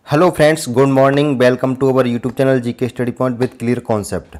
Hello friends, good morning. Welcome to our YouTube channel GK study point with clear concept.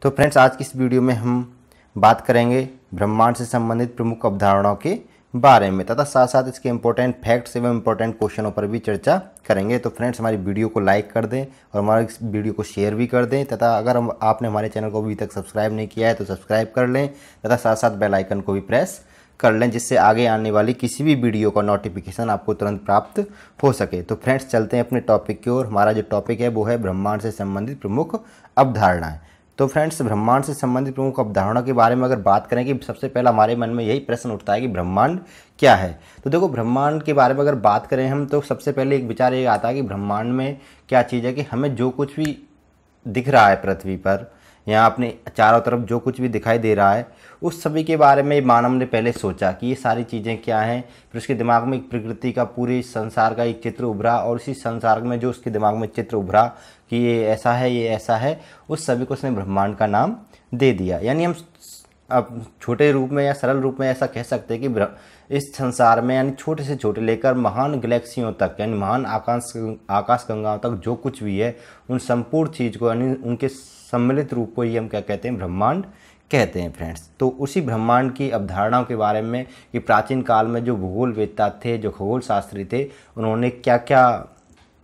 तो friends, आज की इस video में हम बात करेंगे ब्रह्मांड से संबंधित प्रमुख अवधारणाओं के बारे में तथा साथ साथ इसके इंपॉर्टेंट फैक्ट्स एवं इंपॉर्टेंट क्वेश्चनों पर भी चर्चा करेंगे। तो फ्रेंड्स, हमारी वीडियो को लाइक कर दें और हमारी इस वीडियो को शेयर भी कर दें तथा अगर आपने हमारे चैनल को अभी तक सब्सक्राइब नहीं किया है तो सब्सक्राइब कर लें तथा साथ साथ बेल आइकन को भी प्रेस कर लें, जिससे आगे आने वाली किसी भी वीडियो का नोटिफिकेशन आपको तुरंत प्राप्त हो सके। तो फ्रेंड्स, चलते हैं अपने टॉपिक की ओर। हमारा जो टॉपिक है वो है ब्रह्मांड से संबंधित प्रमुख अवधारणाएं। तो फ्रेंड्स, ब्रह्मांड से संबंधित प्रमुख अवधारणा के बारे में अगर बात करें कि सबसे पहला हमारे मन में यही प्रश्न उठता है कि ब्रह्मांड क्या है। तो देखो, ब्रह्मांड के बारे में अगर बात करें हम तो सबसे पहले एक विचार ये आता है कि ब्रह्मांड में क्या चीज़ है कि हमें जो कुछ भी दिख रहा है पृथ्वी पर, यहाँ अपने चारों तरफ जो कुछ भी दिखाई दे रहा है, उस सभी के बारे में मानव ने पहले सोचा कि ये सारी चीज़ें क्या हैं। फिर उसके दिमाग में एक प्रकृति का, पूरे संसार का एक चित्र उभरा और इसी संसार में जो उसके दिमाग में चित्र उभरा कि ये ऐसा है, ये ऐसा है, उस सभी को उसने ब्रह्मांड का नाम दे दिया। यानी हम अब छोटे रूप में या सरल रूप में ऐसा कह सकते हैं कि इस संसार में यानी छोटे से छोटे लेकर महान गैलेक्सियों तक, यानी महान आकाश गंगाओं तक जो कुछ भी है, उन संपूर्ण चीज़ को यानी उनके सम्मिलित रूप को ही हम क्या कहते हैं, ब्रह्मांड कहते हैं फ्रेंड्स। तो उसी ब्रह्मांड की अवधारणाओं के बारे में कि प्राचीन काल में जो भूगोलवेत्ता थे, जो खगोल शास्त्री थे, उन्होंने क्या क्या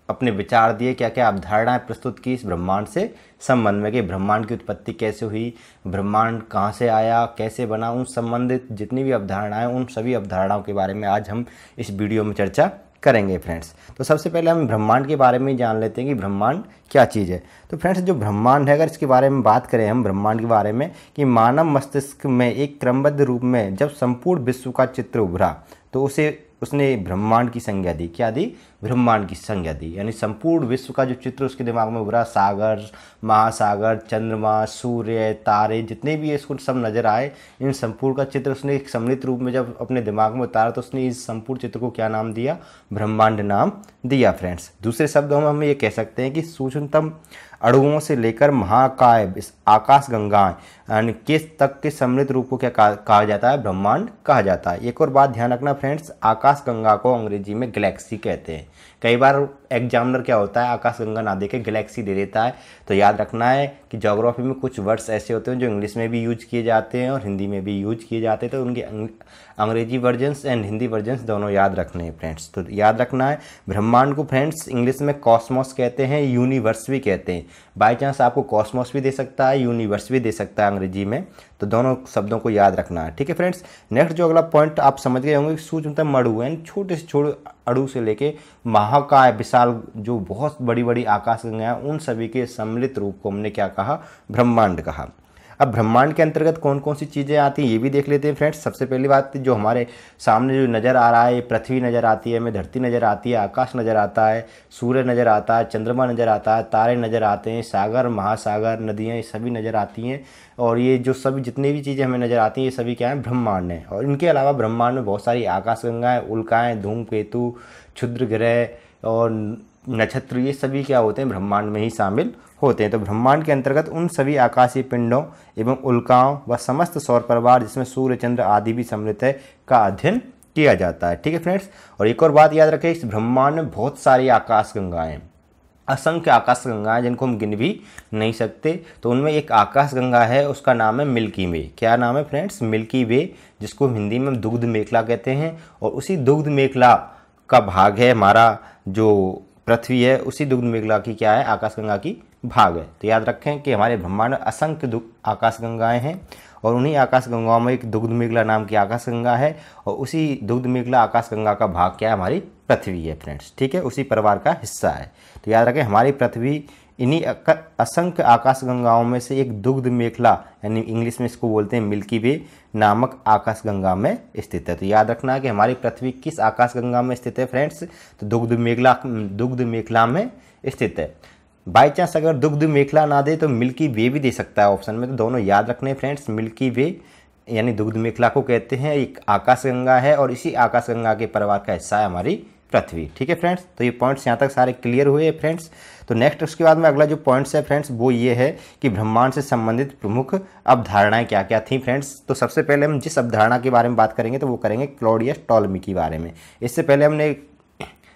अपने विचार दिए, क्या क्या अवधारणाएं प्रस्तुत की इस ब्रह्मांड से संबंध में कि ब्रह्मांड की उत्पत्ति कैसे हुई, ब्रह्मांड कहाँ से आया, कैसे बना, उन संबंधित जितनी भी अवधारणाएं, उन सभी अवधारणाओं के बारे में आज हम इस वीडियो में चर्चा करेंगे फ्रेंड्स। तो सबसे पहले हम ब्रह्मांड के बारे में जान लेते हैं कि ब्रह्मांड क्या चीज़ है। तो फ्रेंड्स, जो ब्रह्मांड है, अगर इसके बारे में बात करें हम ब्रह्मांड के बारे में कि मानव मस्तिष्क में एक क्रमबद्ध रूप में जब संपूर्ण विश्व का चित्र उभरा तो उसने ब्रह्मांड की संज्ञा दी। क्या दी? ब्रह्मांड की संज्ञा दी। यानी संपूर्ण विश्व का जो चित्र उसके दिमाग में उभरा, सागर, महासागर, चंद्रमा, सूर्य, तारे, जितने भी इसको सब नजर आए, इन संपूर्ण का चित्र उसने एक सम्मिलित रूप में जब अपने दिमाग में उतारा तो उसने इस संपूर्ण चित्र को क्या नाम दिया? ब्रह्मांड नाम दिया फ्रेंड्स। दूसरे शब्दों में हम ये कह सकते हैं कि सूक्ष्मतम अणुओं से लेकर महाकाय आकाश गंगाएं यानी के तक के सम्मिलित रूप को क्या कहा जाता है? ब्रह्मांड कहा जाता है। एक और बात ध्यान रखना फ्रेंड्स, आकाश गंगा को अंग्रेजी में गैलेक्सी कहते हैं। कई बार एग्जामिनर क्या होता है, आकाश गंगा ना देके गैलेक्सी दे देता है। तो याद रखना है कि ज्योग्राफी में कुछ वर्ड्स ऐसे होते हैं जो इंग्लिश में भी यूज किए जाते हैं और हिंदी में भी यूज किए जाते हैं। तो उनके अंग्रेजी वर्जन्स एंड हिंदी वर्जन्स दोनों याद रखने हैं फ्रेंड्स। तो याद रखना है, ब्रह्मांड को फ्रेंड्स इंग्लिश में कॉस्मोस कहते हैं, यूनिवर्स भी कहते हैं। बाई चांस आपको कॉस्मोस भी दे सकता है, यूनिवर्स भी दे सकता है अंग्रेजी में, तो दोनों शब्दों को याद रखना है। ठीक है फ्रेंड्स, नेक्स्ट जो अगला पॉइंट आप समझ गए होंगे, सूक्ष्मतम अणु यानी छोटे से छोटे अणु से लेके महाकाय विशाल जो बहुत बड़ी बड़ी आकाश गंगाएं, उन सभी के सम्मिलित रूप को हमने क्या कहा? ब्रह्मांड कहा। अब ब्रह्मांड के अंतर्गत कौन कौन सी चीज़ें आती हैं ये भी देख लेते हैं फ्रेंड्स। सबसे पहली बात, जो हमारे सामने जो नज़र आ रहा है, पृथ्वी नज़र आती है, हमें धरती नज़र आती है, आकाश नज़र आता है, सूर्य नज़र आता है, चंद्रमा नज़र आता है, तारे नज़र आते हैं, सागर, महासागर, नदियाँ, ये सभी नज़र आती हैं। और ये जो सभी जितनी भी चीज़ें हमें नज़र आती हैं, ये सभी क्या है? ब्रह्मांड है। और इनके अलावा ब्रह्मांड में बहुत सारी आकाशगंगाएँ, उल्काएँ, धूमकेतु, क्षुद्र ग्रह और नक्षत्र, ये सभी क्या होते हैं? ब्रह्मांड में ही शामिल होते हैं। तो ब्रह्मांड के अंतर्गत उन सभी आकाशीय पिंडों एवं उल्काओं व समस्त सौर परिवार जिसमें सूर्य, चंद्र आदि भी सम्मिलित है का अध्ययन किया जाता है। ठीक है फ्रेंड्स, और एक और बात याद रखें, इस ब्रह्मांड में बहुत सारी आकाश गंगाएं, असंख्य आकाश गंगाएं जिनको हम गिन भी नहीं सकते। तो उनमें एक आकाश गंगा है, उसका नाम है मिल्की वे। क्या नाम है फ्रेंड्स? मिल्की वे, जिसको हिंदी में दुग्ध मेखला कहते हैं। और उसी दुग्ध मेखला का भाग है हमारा जो पृथ्वी है, उसी दुग्ध मेखला की क्या है? आकाशगंगा की भाग है। तो याद रखें कि हमारे ब्रह्मांड में असंख्य आकाशगंगाएं हैं और उन्हीं आकाशगंगाओं में एक दुग्ध मेखला नाम की आकाशगंगा है और उसी दुग्ध मेखला आकाशगंगा का भाग क्या है? हमारी पृथ्वी है फ्रेंड्स। ठीक है, उसी परिवार का हिस्सा है। तो याद रखें, हमारी पृथ्वी इन्हीं असंख्य आकाशगंगाओं में से एक दुग्ध मेखला यानी इंग्लिश में इसको बोलते हैं मिल्की वे नामक आकाशगंगा में स्थित है। तो याद रखना है कि हमारी पृथ्वी किस आकाशगंगा में स्थित है फ्रेंड्स? तो दुग्ध मेखला में स्थित है। बाई चांस अगर दुग्ध मेखला ना दे तो मिल्की वे भी दे सकता है ऑप्शन में। तो दोनों याद रखने फ्रेंड्स, मिल्की वे यानी दुग्ध मेखला को कहते हैं, एक आकाशगंगा है और इसी आकाशगंगा के परिवार का हिस्सा है हमारी पृथ्वी। ठीक है फ्रेंड्स, तो ये पॉइंट्स यहाँ तक सारे क्लियर हुए हैं फ्रेंड्स। तो नेक्स्ट उसके बाद में अगला जो पॉइंट्स है फ्रेंड्स वो ये है कि ब्रह्मांड से संबंधित प्रमुख अवधारणाएं क्या क्या थी फ्रेंड्स। तो सबसे पहले हम जिस अवधारणा के बारे में बात करेंगे तो वो करेंगे क्लॉडियस टॉलमी के बारे में। इससे पहले हमने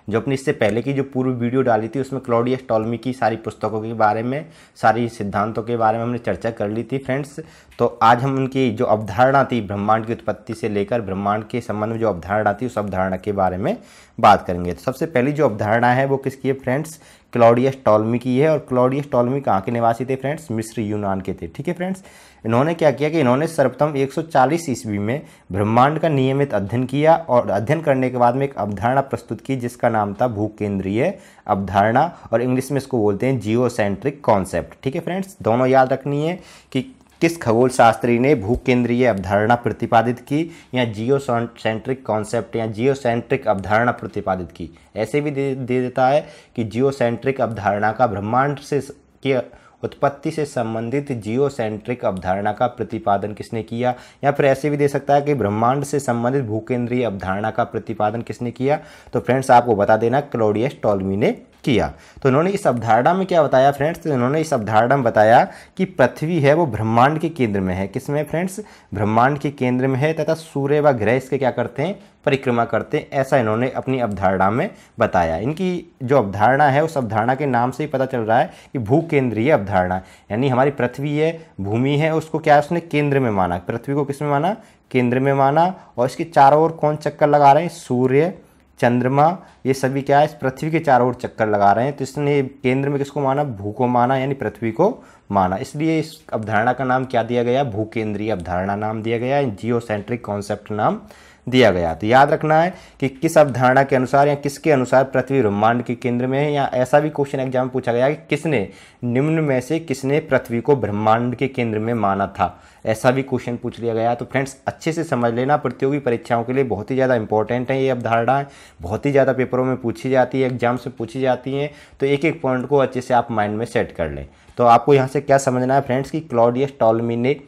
जो अपनी इससे पहले की जो पूर्व वीडियो डाली थी उसमें क्लॉडियस टॉलमी की सारी पुस्तकों के बारे में, सारी सिद्धांतों के बारे में हमने चर्चा कर ली थी फ्रेंड्स। तो आज हम उनकी जो अवधारणा थी ब्रह्मांड की उत्पत्ति से लेकर ब्रह्मांड के संबंध में जो अवधारणा थी उस अवधारणा के बारे में बात करेंगे। तो सबसे पहली जो अवधारणा है वो किसकी है फ्रेंड्स, क्लॉडियस टॉलमी की है। और क्लॉडियस टॉलमी कहाँ के निवासी थे फ्रेंड्स, मिस्र यूनान के थे। ठीक है फ्रेंड्स, इन्होंने क्या किया कि इन्होंने सर्वप्रथम 140 ईस्वी में ब्रह्मांड का नियमित अध्ययन किया और अध्ययन करने के बाद में एक अवधारणा प्रस्तुत की जिसका नाम था भूकेंद्रीय अवधारणा, और इंग्लिश में इसको बोलते हैं जियोसेंट्रिक कॉन्सेप्ट। ठीक है फ्रेंड्स, दोनों याद रखनी है कि किस खगोल शास्त्री ने भूकेंद्रीय अवधारणा प्रतिपादित की या जियोसेंट्रिक कॉन्सेप्ट या जियोसेंट्रिक अवधारणा प्रतिपादित की। ऐसे भी दे देता है कि जियोसेंट्रिक अवधारणा का ब्रह्मांड से की उत्पत्ति से संबंधित जियोसेंट्रिक अवधारणा का प्रतिपादन किसने किया, या फिर ऐसे भी दे सकता है कि ब्रह्मांड से संबंधित भूकेंद्रीय अवधारणा का प्रतिपादन किसने किया। तो फ्रेंड्स आपको बता देना क्लॉडियस टॉलमी ने किया। तो इन्होंने इस अवधारणा में क्या बताया फ्रेंड्स, तो इन्होंने इस अवधारणा में बताया कि पृथ्वी है वो ब्रह्मांड के केंद्र में है। किसमें फ्रेंड्स, ब्रह्मांड के केंद्र में है तथा सूर्य व ग्रह इसके क्या करते हैं, परिक्रमा करते हैं। ऐसा इन्होंने अपनी अवधारणा में बताया। इनकी जो अवधारणा है उस अवधारणा के नाम से ही पता चल रहा है कि भूकेंद्रीय अवधारणा, यानी हमारी पृथ्वी है, भूमि है, उसको क्या उसने केंद्र में माना। पृथ्वी को किसमें माना, केंद्र में माना। और इसके चारों ओर कौन चक्कर लगा रहे हैं, सूर्य, चंद्रमा, ये सभी क्या है इस पृथ्वी के चारों ओर चक्कर लगा रहे हैं। तो इसने केंद्र में किसको माना, भू को माना, यानी पृथ्वी को माना। इसलिए इस अवधारणा का नाम क्या दिया गया, भूकेंद्रीय अवधारणा नाम दिया गया, जियोसेंट्रिक कॉन्सेप्ट नाम दिया गया। तो याद रखना है कि किस अवधारणा के अनुसार या किसके अनुसार पृथ्वी ब्रह्मांड के केंद्र में है। या ऐसा भी क्वेश्चन एग्जाम में पूछा गया कि किसने, निम्न में से किसने पृथ्वी को ब्रह्मांड के केंद्र में माना था, ऐसा भी क्वेश्चन पूछ लिया गया। तो फ्रेंड्स अच्छे से समझ लेना, प्रतियोगी परीक्षाओं के लिए बहुत ही ज़्यादा इंपॉर्टेंट है ये अवधारणाएं, बहुत ही ज़्यादा पेपरों में पूछी जाती है, एग्जाम से पूछी जाती हैं। तो एक एक पॉइंट को अच्छे से आप माइंड में सेट कर लें। तो आपको यहाँ से क्या समझना है फ्रेंड्स कि क्लॉडियस टॉलमी ने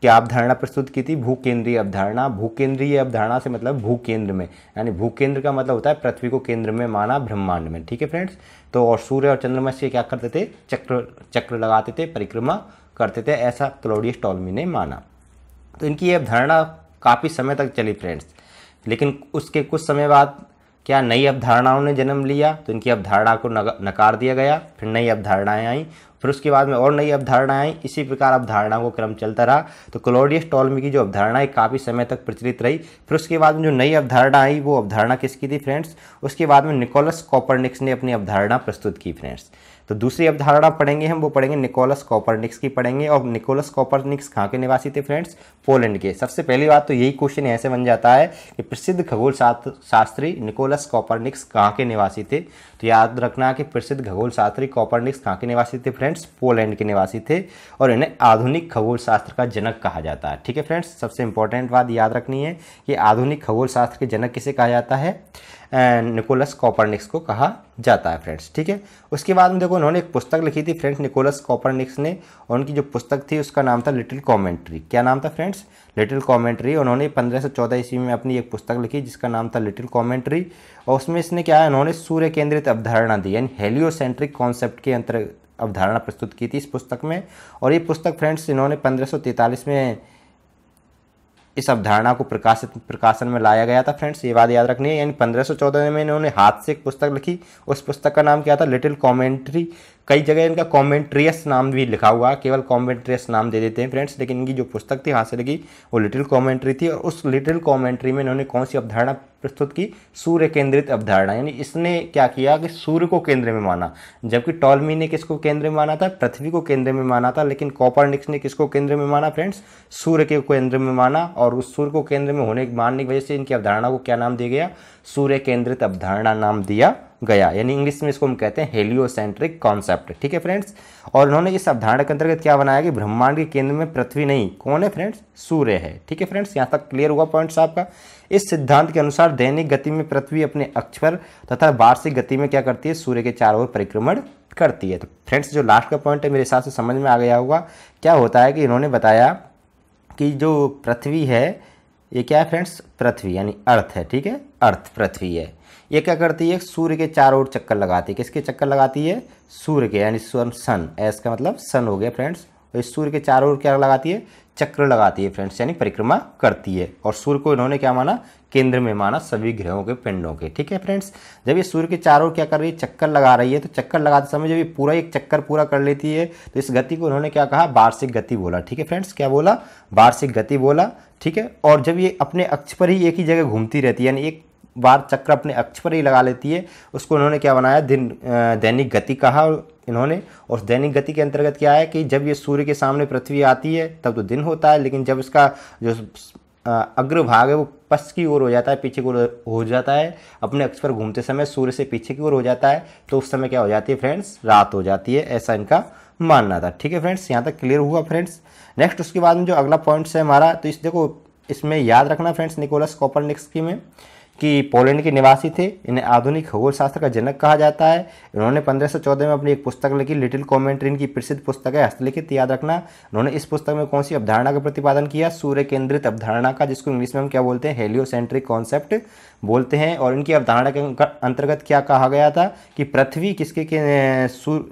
क्या अवधारणा प्रस्तुत की थी, भूकेंद्रीय अवधारणा। भूकेंद्रीय अवधारणा से मतलब भूकेंद्र में, यानी भूकेंद्र का मतलब होता है पृथ्वी को केंद्र में माना ब्रह्मांड में। ठीक है फ्रेंड्स, तो और सूर्य और चंद्रमा से क्या करते थे, चक्र लगाते थे, परिक्रमा करते थे, ऐसा क्लॉडियस टॉलमी ने माना। तो इनकी ये अवधारणा काफ़ी समय तक चली फ्रेंड्स, लेकिन उसके कुछ समय बाद क्या नई अवधारणाओं ने जन्म लिया। तो इनकी अवधारणा को नकार दिया गया, फिर नई अवधारणाएं आई, फिर उसके बाद में और नई अवधारणाएं आई। इसी प्रकार अवधारणा को क्रम चलता रहा। तो क्लॉडियस टॉलमी की जो अवधारणा है काफ़ी समय तक प्रचलित रही। फिर उसके बाद में जो नई अवधारणा आई वो अवधारणा किसकी थी फ्रेंड्स, उसके बाद में निकोलस कोपरनिकस ने अपनी अवधारणा प्रस्तुत की फ्रेंड्स। तो दूसरी अवधारणा पढ़ेंगे हम, वो पढ़ेंगे निकोलस कोपरनिकस की पढ़ेंगे। और निकोलस कोपरनिकस कहाँ के निवासी थे फ्रेंड्स, पोलैंड के। सबसे पहली बात तो यही क्वेश्चन ऐसे बन जाता है कि प्रसिद्ध खगोल शास्त्री निकोलस कोपरनिकस कहाँ के निवासी थे। तो याद रखना कि प्रसिद्ध खगोल शास्त्री कोपरनिकस कहाँ के निवासी थे फ्रेंड्स, पोलैंड के निवासी थे। और इन्हें आधुनिक खगोल शास्त्र का जनक कहा जाता है। ठीक है फ्रेंड्स, सबसे इंपॉर्टेंट बात याद रखनी है कि आधुनिक खगोल शास्त्र के जनक किसे कहा जाता है, निकोलस कोपरनिकस को कहा जाता है फ्रेंड्स। ठीक है, उसके बाद में देखो उन्होंने एक पुस्तक लिखी थी फ्रेंड्स निकोलस कोपरनिकस ने, और उनकी जो पुस्तक थी उसका नाम था लिटिल कॉमेंट्री। क्या नाम था फ्रेंड्स, लिटिल कॉमेंट्री। उन्होंने 1514 ईस्वी में अपनी एक पुस्तक लिखी जिसका नाम था लिटिल कॉमेंट्री। और उसमें इसने क्या है, उन्होंने सूर्य केंद्रित अवधारणा दी, यानी हेलियोसेंट्रिक कॉन्सेप्ट के अंतर्गत अवधारणा प्रस्तुत की थी इस पुस्तक में। और ये पुस्तक फ्रेंड्स इन्होंने 1543 में इस अवधारणा को प्रकाशन में लाया गया था फ्रेंड्स, ये बात याद रखनी है। यानी 1514 में इन्होंने हाथ से एक पुस्तक लिखी, उस पुस्तक का नाम क्या था, लिटिल कॉमेंट्री। कई जगह इनका कॉमेंट्रियस नाम भी लिखा हुआ, केवल कॉमेंट्रियस नाम दे देते हैं फ्रेंड्स, लेकिन इनकी जो पुस्तक थी हाथ से लिखी वो लिटिल कॉमेंट्री थी। और उस लिटिल कॉमेंट्री में इन्होंने कौन सी अवधारणा प्रस्तुत की, सूर्य केंद्रित अवधारणा। यानी इसने क्या किया कि सूर्य को केंद्र में माना, जबकि टॉलमी ने किसको केंद्र में माना था, पृथ्वी को केंद्र में माना था। लेकिन कोपरनिकस ने किसको केंद्र में माना फ्रेंड्स, सूर्य के केंद्र में माना। और उस सूर्य को केंद्र में मानने की वजह से इनकी अवधारणा को क्या नाम दिया गया, सूर्य केंद्रित अवधारणा नाम दिया गया। यानी इंग्लिश में इसको हम कहते हैं हेलियोसेंट्रिक कॉन्सेप्ट। ठीक है फ्रेंड्स, और इन्होंने इस अवधारणा के अंतर्गत क्या बनाया कि ब्रह्मांड के केंद्र में पृथ्वी नहीं, कौन है फ्रेंड्स, सूर्य है। ठीक है फ्रेंड्स, यहाँ तक क्लियर हुआ पॉइंट्स आपका। इस सिद्धांत के अनुसार दैनिक गति में पृथ्वी अपने अक्ष पर तथा वार्षिक गति में क्या करती है, सूर्य के चारों ओर परिक्रमण करती है। तो फ्रेंड्स जो लास्ट का पॉइंट है मेरे हिसाब से समझ में आ गया होगा। क्या होता है कि इन्होंने बताया कि जो पृथ्वी है ये क्या है फ्रेंड्स, पृथ्वी यानी अर्थ है। ठीक है, अर्थ पृथ्वी है, ये क्या करती है, सूर्य के चारों ओर चक्कर लगाती है। किसके चक्कर लगाती है, सूर्य के, यानी सन। एस का मतलब सन हो गया फ्रेंड्स। और इस सूर्य के चारों ओर क्या लगाती है, चक्र लगाती है फ्रेंड्स, यानी परिक्रमा करती है। और सूर्य को इन्होंने क्या माना, केंद्र में माना सभी ग्रहों के पिंडों के। ठीक है फ्रेंड्स, जब ये सूर्य के चारों ओर क्या कर रही है, चक्कर लगा रही है, तो चक्कर लगाते समय जब ये पूरा एक चक्कर पूरा कर लेती है तो इस गति को उन्होंने क्या कहा, वार्षिक गति बोला। ठीक है फ्रेंड्स, क्या बोला, वार्षिक गति बोला। ठीक है, और जब ये अपने अक्ष पर ही एक ही जगह घूमती रहती है, यानी एक बार चक्र अपने अक्ष पर ही लगा लेती है, उसको उन्होंने क्या बनाया, दैनिक गति कहा इन्होंने। और दैनिक गति के अंतर्गत क्या है कि जब ये सूर्य के सामने पृथ्वी आती है तब तो दिन होता है, लेकिन जब इसका जो अग्रभाग है वो पश्चिम की ओर हो जाता है, पीछे की ओर हो जाता है, अपने अक्ष पर घूमते समय सूर्य से पीछे की ओर हो जाता है, तो उस समय क्या हो जाती है फ्रेंड्स, रात हो जाती है, ऐसा इनका मानना था। ठीक है फ्रेंड्स, यहाँ तक क्लियर हुआ फ्रेंड्स। नेक्स्ट उसके बाद में जो अगला पॉइंट्स है हमारा, तो इस देखो इसमें याद रखना फ्रेंड्स, निकोलस कोपरनिकस में कि पोलैंड के निवासी थे, इन्हें आधुनिक खगोल शास्त्र का जनक कहा जाता है। इन्होंने 1514 में अपनी एक पुस्तक लिखी, लिटिल कॉमेंट्री, इनकी प्रसिद्ध पुस्तक है, हस्तलिखित, याद रखना। उन्होंने इस पुस्तक में कौन सी अवधारणा का प्रतिपादन किया, सूर्य केंद्रित अवधारणा का, जिसको इंग्लिश में हम क्या बोलते हैं, हेलियोसेंट्रिक कॉन्सेप्ट बोलते हैं। और इनकी अवधारणा के अंतर्गत क्या कहा गया था कि पृथ्वी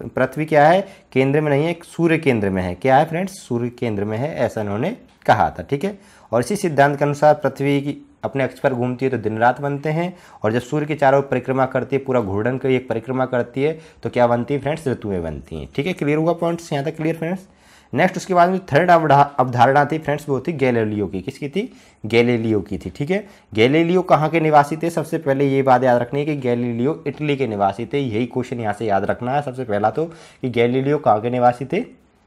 पृथ्वी क्या है, केंद्र में नहीं है, सूर्य केंद्र में है। क्या है फ्रेंड्स, सूर्य केंद्र में है, ऐसा इन्होंने कहा था। ठीक है, और इसी सिद्धांत के अनुसार पृथ्वी की अपने अक्ष पर घूमती है तो दिन रात बनते हैं, और जब सूर्य के चारों परिक्रमा करती है, पूरा घूर्णन की एक परिक्रमा करती है, तो क्या बनती है फ्रेंड्स, ऋतुएं बनती हैं। ठीक है, क्लियर हुआ पॉइंट्स यहाँ तक, क्लियर फ्रेंड्स। नेक्स्ट उसके बाद में थर्ड अवधारणा थी फ्रेंड्स, वो थी गैलीलियो की। किसकी थी, गैलीलियो की थी। ठीक है, गैलीलियो कहाँ के निवासी थे, सबसे पहले ये बात याद रखनी है कि गैलीलियो इटली के निवासी थे। यही क्वेश्चन यहाँ से याद रखना है सबसे पहला तो, कि गैलीलियो कहाँ के निवासी थे,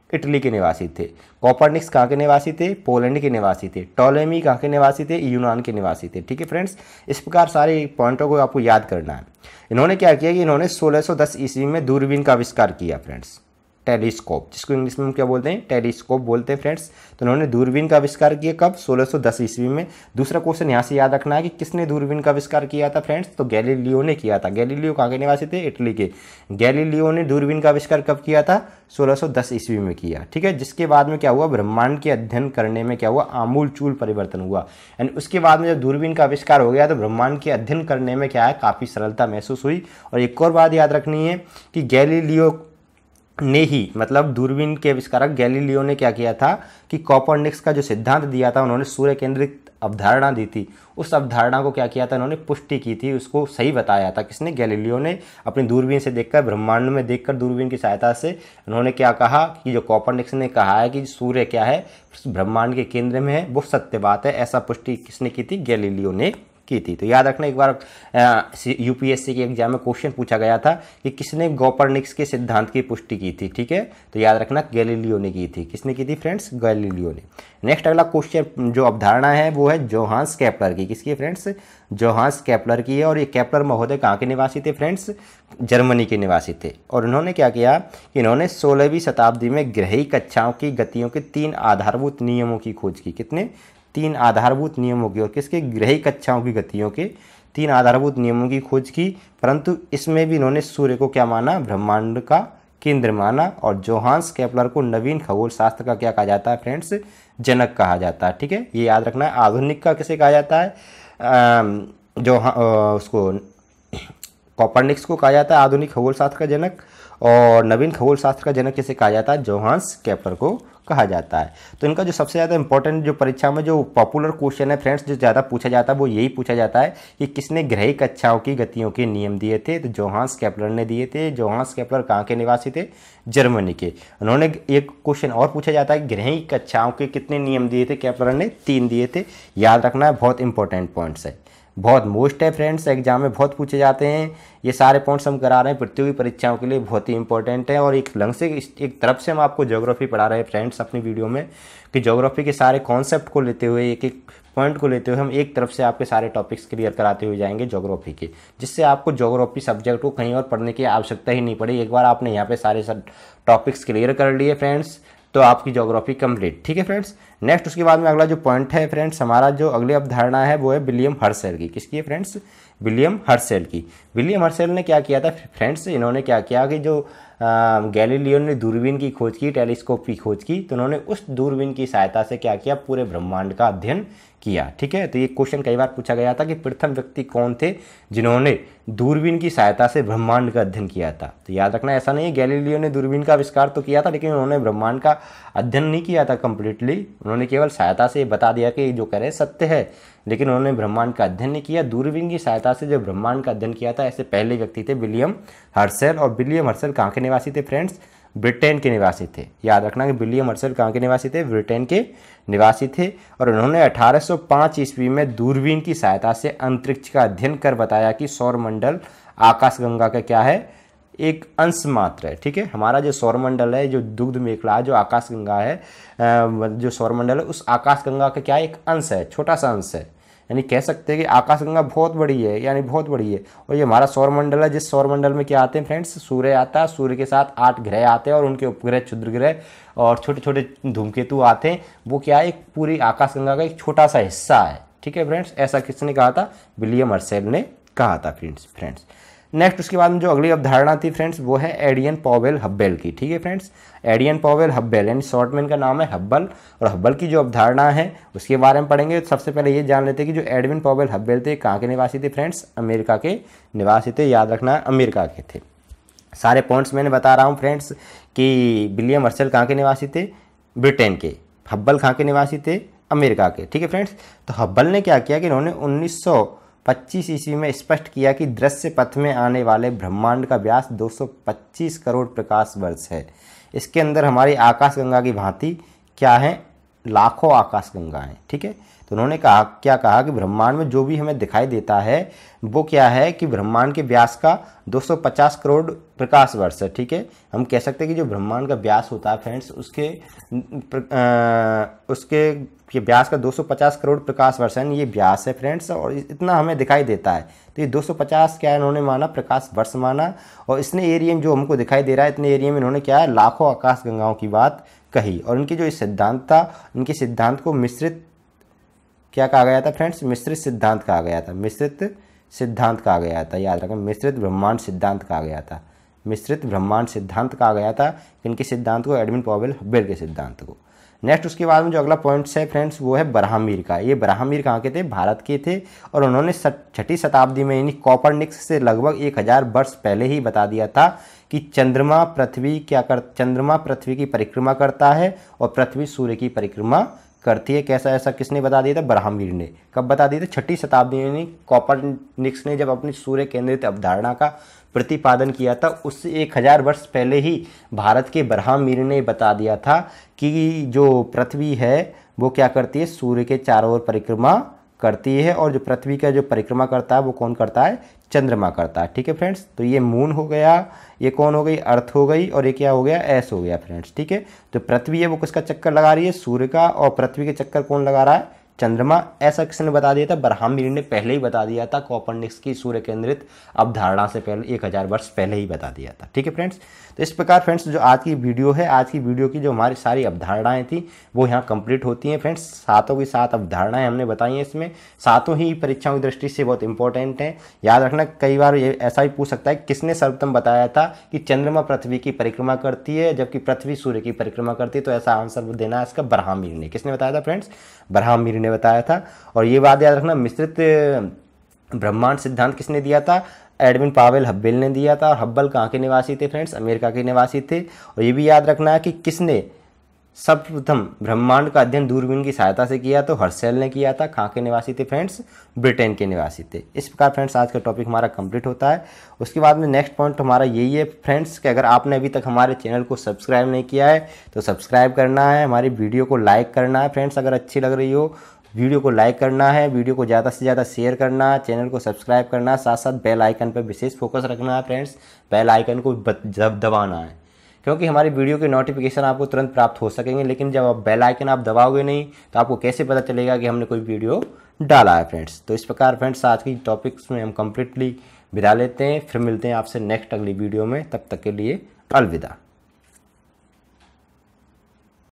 इटली के निवासी थे। कोपरनिकस कहाँ के निवासी थे, पोलैंड के निवासी थे। टॉलेमी कहाँ के निवासी थे, यूनान के निवासी थे। ठीक है फ्रेंड्स, इस प्रकार सारे पॉइंटों को आपको याद करना है। इन्होंने क्या किया कि इन्होंने 1610 ईस्वी में दूरबीन का आविष्कार किया फ्रेंड्स, टेलीस्कोप, जिसको इंग्लिश में हम क्या बोलते हैं, टेलीस्कोप बोलते हैं फ्रेंड्स। तो उन्होंने दूरबीन का आविष्कार किया कब, 1610 ईस्वी में। दूसरा क्वेश्चन यहाँ से याद रखना है कि किसने दूरबीन का आविष्कार किया था फ्रेंड्स, तो गैलीलियो ने किया था। गैलीलियो कहाँ के निवासी थे, इटली के। गैलीलियो ने दूरबीन का आविष्कार कब किया था, 1610 ईस्वी में किया। ठीक है, जिसके बाद में क्या हुआ, ब्रह्मांड के अध्ययन करने में क्या हुआ, आमूल चूल परिवर्तन हुआ। यानी उसके बाद में जब दूरबीन का आविष्कार हो गया तो ब्रह्मांड के अध्ययन करने में क्या है, काफ़ी सरलता महसूस हुई। और एक और बात याद रखनी है कि गैलीलियो ने ही, मतलब दूरबीन के आविष्कारक गैलीलियो ने क्या किया था कि कोपरनिकस का जो सिद्धांत दिया था, उन्होंने सूर्य केंद्रित अवधारणा दी थी, उस अवधारणा को क्या किया था, उन्होंने पुष्टि की थी, उसको सही बताया था। किसने, गैलीलियो ने। अपनी दूरबीन से देखकर, ब्रह्मांड में देखकर दूरबीन की सहायता से उन्होंने क्या कहा कि जो कोपरनिकस ने कहा है कि सूर्य क्या है, ब्रह्मांड के केंद्र में है, वो सत्य बात है। ऐसा पुष्टि किसने की थी, गैलीलियो ने की थी। तो याद रखना, एक बार यूपीएससी के एग्जाम में क्वेश्चन पूछा गया था कि किसने कोपरनिकस के सिद्धांत की पुष्टि की थी। ठीक है, तो याद रखना गैलीलियो ने की थी। किसने की थी फ्रेंड्स, गैलीलियो ने। नेक्स्ट अगला क्वेश्चन जो अवधारणा है वो है जोहान्स केपलर की। किसकी है फ्रेंड्स, जोहान्स केपलर की है। और ये केपलर महोदय कहाँ के निवासी थे फ्रेंड्स, जर्मनी के निवासी थे। और इन्होंने क्या किया कि इन्होंने 16वीं शताब्दी में ग्रही कक्षाओं की गतियों के 3 आधारभूत नियमों की खोज की। कितने, 3 आधारभूत नियमों की। और किसके, ग्रही कक्षाओं की गतियों के 3 आधारभूत नियमों की खोज की। परंतु इसमें भी इन्होंने सूर्य को क्या माना, ब्रह्मांड का केंद्र माना। और जोहान्स केपलर को नवीन खगोल शास्त्र का क्या कहा जाता है फ्रेंड्स, जनक कहा जाता है। ठीक है, ये याद रखना है। आधुनिक का किसे कहा जाता है, उसको कोपरनिकस को कहा जाता है आधुनिक खगोल शास्त्र का जनक। और नवीन खगोल शास्त्र का जनक किसे कहा जाता है, जोहान्स केपलर को कहा जाता है। तो इनका जो सबसे ज़्यादा इंपॉर्टेंट जो परीक्षा में जो पॉपुलर क्वेश्चन है फ्रेंड्स, जो ज़्यादा पूछा जाता है वो यही पूछा जाता है कि किसने ग्रही कक्षाओं की गतियों के नियम दिए थे, तो जोहान्स केपलर ने दिए थे। जोहान्स केपलर कहाँ के निवासी थे, जर्मनी के। उन्होंने एक क्वेश्चन और पूछा जाता है, ग्रही कक्षाओं के कितने नियम दिए थे, केपलर ने 3 दिए थे। याद रखना है, बहुत इंपॉर्टेंट पॉइंट्स है, बहुत मोस्ट है फ्रेंड्स, एग्जाम में बहुत पूछे जाते हैं। ये सारे पॉइंट्स हम करा रहे हैं प्रतियोगी परीक्षाओं के लिए, बहुत ही इंपॉर्टेंट है। और एक लंग से एक तरफ से हम आपको ज्योग्राफी पढ़ा रहे हैं फ्रेंड्स अपनी वीडियो में, कि ज्योग्राफी के सारे कॉन्सेप्ट को लेते हुए, एक एक पॉइंट को लेते हुए हम एक तरफ से आपके सारे टॉपिक्स क्लियर कराते हुए जाएंगे ज्योग्राफी के, जिससे आपको ज्योग्राफी सब्जेक्ट को कहीं और पढ़ने की आवश्यकता ही नहीं पड़ी। एक बार आपने यहाँ पे सारे टॉपिक्स क्लियर कर लिए फ्रेंड्स, तो आपकी ज्योग्राफी कंप्लीट। ठीक है फ्रेंड्स। नेक्स्ट उसके बाद में अगला जो पॉइंट है फ्रेंड्स, हमारा जो अगली अवधारणा है वो है विलियम हर्शेल की। किसकी है फ्रेंड्स, विलियम हर्शेल की। विलियम हर्शेल ने क्या किया था फ्रेंड्स, इन्होंने क्या किया कि जो गैलीलियो ने दूरबीन की खोज की, टेलीस्कोप की खोज की, तो उन्होंने उस दूरबीन की सहायता से क्या किया, पूरे ब्रह्मांड का अध्ययन किया। ठीक है, तो ये क्वेश्चन कई बार पूछा गया था कि प्रथम व्यक्ति कौन थे जिन्होंने दूरबीन की सहायता से ब्रह्मांड का अध्ययन किया था। तो याद रखना, ऐसा नहीं है गैलीलियो ने दूरबीन का आविष्कार तो किया था, लेकिन उन्होंने ब्रह्मांड का अध्ययन नहीं किया था कंप्लीटली। उन्होंने केवल सहायता से बता दिया कि जो कह रहे सत्य है, लेकिन उन्होंने ब्रह्मांड का अध्ययन नहीं किया। दूरबीन की सहायता से जो ब्रह्मांड का अध्ययन किया था, ऐसे पहले व्यक्ति थे विलियम हर्शेल। और विलियम हर्शेल कहाँ के निवासी थे फ्रेंड्स? ब्रिटेन के निवासी थे। याद रखना कि विलियम हर्शेल कहाँ के निवासी थे? ब्रिटेन के निवासी थे। और उन्होंने 1805 ईस्वी में दूरबीन की सहायता से अंतरिक्ष का अध्ययन कर बताया कि सौरमंडल आकाशगंगा का क्या है, एक अंश मात्र है। ठीक है, हमारा जो सौरमंडल है, जो दुग्ध मेखला, जो आकाशगंगा है, जो सौरमंडल है, उस आकाशगंगा का क्या है, एक अंश है, छोटा सा अंश है। यानी कह सकते हैं कि आकाशगंगा बहुत बड़ी है, यानी बहुत बड़ी है। और ये हमारा सौरमंडल है, जिस सौरमंडल में क्या आते हैं फ्रेंड्स? सूर्य आता है, सूर्य के साथ 8 ग्रह आते हैं और उनके उपग्रह, क्षुद्र ग्रह और छोटे छोटे धूमकेतु आते हैं। वो क्या है, एक पूरी आकाशगंगा का एक छोटा सा हिस्सा है। ठीक है फ्रेंड्स, ऐसा किसने कहा था? विलियम हर्शेल ने कहा था फ्रेंड्स। नेक्स्ट उसके बाद में जो अगली अवधारणा थी फ्रेंड्स, वो है एडियन पॉवेल हब्बल की। ठीक है फ्रेंड्स, एडियन पॉवेल हब्बल, यानी शॉर्ट में इनका नाम है हब्बल। और हब्बल की जो अवधारणा है उसके बारे में पढ़ेंगे। सबसे पहले ये जान लेते हैं कि जो एडविन पॉवेल हब्बल थे, कहाँ के निवासी थे फ्रेंड्स? अमेरिका के निवासी थे। याद रखना, अमेरिका के थे। सारे पॉइंट्स मैंने बता रहा हूँ फ्रेंड्स कि विलियम हर्शेल कहाँ के निवासी थे? ब्रिटेन के। हब्बल कहाँ के निवासी थे? अमेरिका के। ठीक है फ्रेंड्स, तो हब्बल ने क्या किया कि इन्होंने 1925 ईस्वी में स्पष्ट किया कि दृश्य पथ में आने वाले ब्रह्मांड का व्यास 225 करोड़ प्रकाश वर्ष है। इसके अंदर हमारी आकाशगंगा की भांति क्या है, लाखों आकाशगंगाएं। ठीक है, तो उन्होंने कहा, क्या कहा कि ब्रह्मांड में जो भी हमें दिखाई देता है वो क्या है कि ब्रह्मांड के व्यास का 250 करोड़ प्रकाश वर्ष है। ठीक है, हम कह सकते हैं कि जो ब्रह्मांड का व्यास होता है फ्रेंड्स, उसके व्यास का 250 करोड़ प्रकाश वर्ष है, ये व्यास है फ्रेंड्स, और इतना हमें दिखाई देता है। तो ये 250 क्या है, इन्होंने माना प्रकाश वर्ष माना। और इसने एरिया में जो हमको दिखाई दे रहा है, इतने एरिया में इन्होंने क्या है, लाखों आकाशगंगाओं की बात कही। और इनकी जो सिद्धांत था, इनके सिद्धांत को मिश्रित क्या कहा गया था फ्रेंड्स? मिश्रित सिद्धांत कहा गया था। मिश्रित सिद्धांत कहा गया था। याद रखें, मिश्रित ब्रह्मांड सिद्धांत कहा गया था। मिश्रित ब्रह्मांड सिद्धांत कहा गया था इनके सिद्धांत को, एडविन पॉवेल हब्बल के सिद्धांत को। नेक्स्ट उसके बाद में जो अगला पॉइंट्स है फ्रेंड्स, वो है ब्राह्मीर का। ये ब्राह्मीर कहाँ के थे? भारत के थे। और उन्होंने 6ठी शताब्दी में, यानी कॉपरनिकस से लगभग 1000 वर्ष पहले ही बता दिया था कि चंद्रमा पृथ्वी की परिक्रमा करता है और पृथ्वी सूर्य की परिक्रमा करती है। कैसा? ऐसा किसने बता दिया था? ब्राह्मीर ने। कब बता दिया था? 6ठी शताब्दी में, यानी कॉपरनिकस ने जब अपनी सूर्य केंद्रित अवधारणा का प्रतिपादन किया था, उससे 1000 वर्ष पहले ही भारत के ब्राह्मीर ने बता दिया था कि जो पृथ्वी है वो क्या करती है, सूर्य के चारों ओर परिक्रमा करती है। और जो पृथ्वी का जो परिक्रमा करता है वो कौन करता है? चंद्रमा करता है। ठीक है फ्रेंड्स, तो ये मून हो गया, ये कौन हो गई? अर्थ हो गई, और ये क्या हो गया? एस हो गया फ्रेंड्स। ठीक है, तो पृथ्वी है वो किसका चक्कर लगा रही है? सूर्य का। और पृथ्वी के चक्कर कौन लगा रहा है? चंद्रमा। ऐसा किसने बता दिया था? ब्राह्मीर ने पहले ही बता दिया था, कॉपरनिकस की सूर्य केंद्रित अवधारणा से पहले 1000 वर्ष पहले ही बता दिया था। ठीक है फ्रेंड्स, तो इस प्रकार फ्रेंड्स जो आज की वीडियो है, आज की वीडियो की जो हमारी सारी अवधारणाएं थी वो यहाँ कंप्लीट होती हैं फ्रेंड्स। सातों की 7 अवधारणाएं हमने बताई हैं इसमें। सातों ही परीक्षाओं की दृष्टि से बहुत इंपॉर्टेंट हैं। याद रखना, कई बार ये ऐसा भी पूछ सकता है किसने सर्वप्रथम बताया था कि चंद्रमा पृथ्वी की परिक्रमा करती है जबकि पृथ्वी सूर्य की परिक्रमा करती है? तो ऐसा आंसर देना है इसका ब्राह्मीर ने। किसने बताया था फ्रेंड्स? ब्राह्मीर ने बताया था। और ये बात याद रखना, मिश्रित ब्रह्मांड सिद्धांत किसने दिया था? एडविन पॉवेल हब्बल ने दिया था। और हब्बल कहाँ के निवासी थे फ्रेंड्स? अमेरिका के निवासी थे। और ये भी याद रखना है कि किसने सर्वप्रथम ब्रह्मांड का अध्ययन दूरबीन की सहायता से किया? तो हर्शेल ने किया था। कहाँ के निवासी थे फ्रेंड्स? ब्रिटेन के निवासी थे। इस प्रकार फ्रेंड्स आज का टॉपिक हमारा कंप्लीट होता है। उसके बाद में नेक्स्ट पॉइंट हमारा यही है फ्रेंड्स कि अगर आपने अभी तक हमारे चैनल को सब्सक्राइब नहीं किया है तो सब्सक्राइब करना है, हमारी वीडियो को लाइक करना है फ्रेंड्स। अगर अच्छी लग रही हो वीडियो को लाइक करना है, वीडियो को ज़्यादा से ज़्यादा शेयर करना है, चैनल को सब्सक्राइब करना है, साथ साथ बेल आइकन पर विशेष फोकस रखना है फ्रेंड्स। बेल आइकन को दबाना है क्योंकि हमारी वीडियो के नोटिफिकेशन आपको तुरंत प्राप्त हो सकेंगे। लेकिन जब आप बेल आइकन आप दबाओगे नहीं तो आपको कैसे पता चलेगा कि हमने कोई वीडियो डाला है फ्रेंड्स। तो इस प्रकार फ्रेंड्स आज की टॉपिक्स में हम कंप्लीटली विदा लेते हैं। फिर मिलते हैं आपसे नेक्स्ट अगली वीडियो में। तब तक के लिए अलविदा।